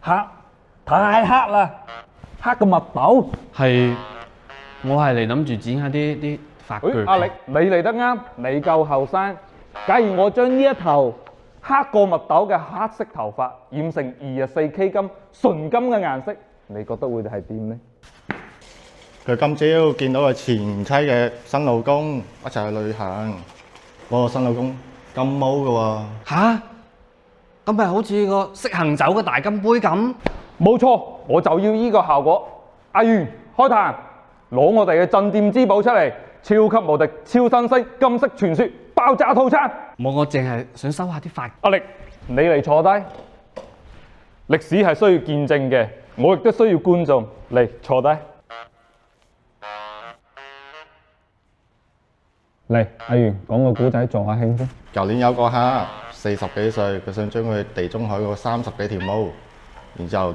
黑，太黑啦，黑個墨斗。係，我係嚟諗住剪下啲髮腳。阿力，你嚟得啱，你夠後生。假如我將呢一頭黑過墨斗嘅黑色頭髮染成24K 金純金嘅顏色，你覺得會係點呢？佢今朝見到佢前妻嘅新老公一齊去旅行，嗰個新老公金毛嘅喎。吓？咁咪好似個識行走嘅大金杯咁？冇錯，我就要呢個效果。阿元開壇，攞我哋嘅鎮店之寶出嚟，超級無敵超新星金色傳說爆炸套餐。我淨係想收下啲髮。阿力，你嚟坐低。歷史係需要見證嘅，我亦都需要觀眾。嚟坐低。嚟，阿元講個古仔助下興先。舊年有個客40幾歲，佢想將佢地中海嗰30幾條毛，然之後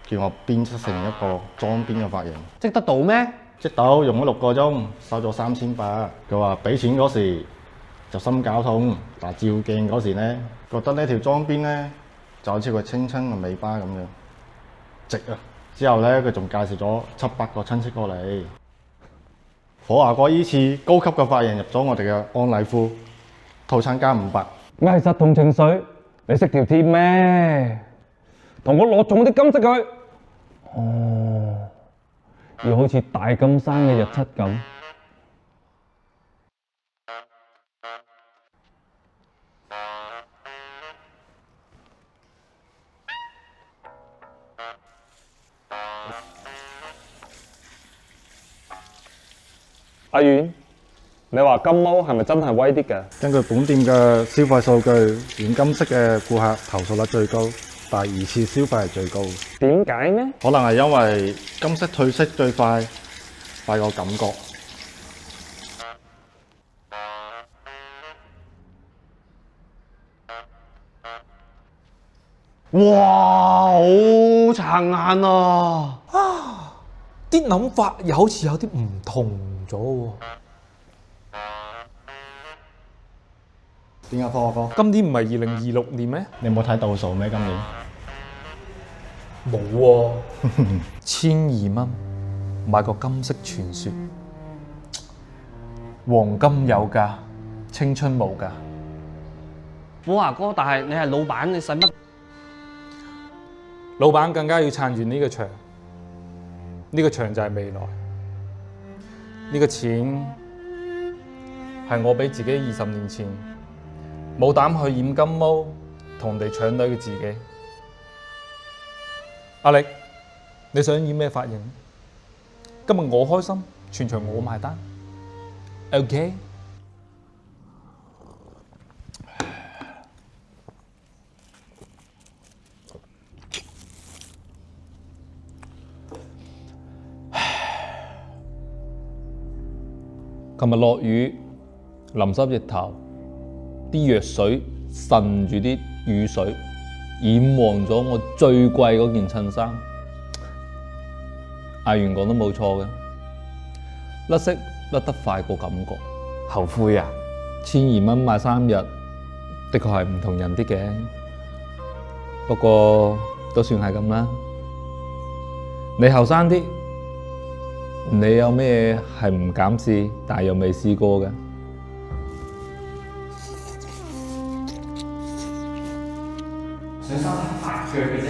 叫我編輯成一個裝辮嘅髮型。織得到咩？織到用咗6個鐘，收咗3800。佢話俾錢嗰時就心絞痛，但係照鏡嗰時咧，覺得呢條裝辮咧就好似佢青春嘅尾巴咁樣直啊！之後咧，佢仲介紹咗700個親戚過嚟。火華哥依次高級嘅髮型入咗我哋嘅安禮褲套餐加500。藝術同情緒，你識條鐵咩？同我落重啲金色佢。哦，要好似大金山嘅日出咁。阿遠，你話金毛係咪真係威啲㗎？根據本店嘅消費數據，染金色嘅顧客投訴率最高，但係2次消費係最高。點解呢？可能係因為金色褪色最快，快過感覺。哇，好殘眼啊！啲諗法又好似有啲唔同咗喎。點解科哥？今年唔係2026年咩？你冇睇倒數咩？今年冇喎，1200蚊買個金色傳說，黃金有價，青春無價。虎華哥，但係你係老闆，你使乜？老闆更加要撐住呢個場，呢個場就係未來。呢個錢係我俾自己20年前冇膽去染金毛同人哋搶女嘅自己。阿力，你想染咩髮型？今日我開心，全場我埋單。OK。琴日落雨，淋濕隻頭，啲藥水滲住啲雨水，染黃咗我最貴嗰件襯衫。阿元講得冇錯嘅，甩色甩得快過感覺。後悔啊！1200蚊買3日，的確係唔同人啲嘅，不過都算係咁啦。你後生啲。你有咩係唔敢試，但係又未試過嘅？想收下髮腳嘅啫。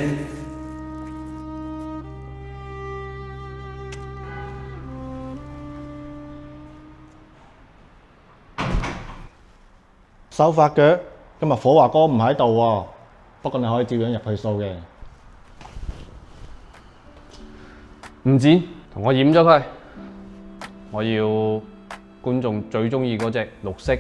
收髮腳，今日火華哥唔喺度喎，不過你可以照樣入去掃嘅。唔剪，同我染咗佢。我要觀眾最中意嗰隻綠色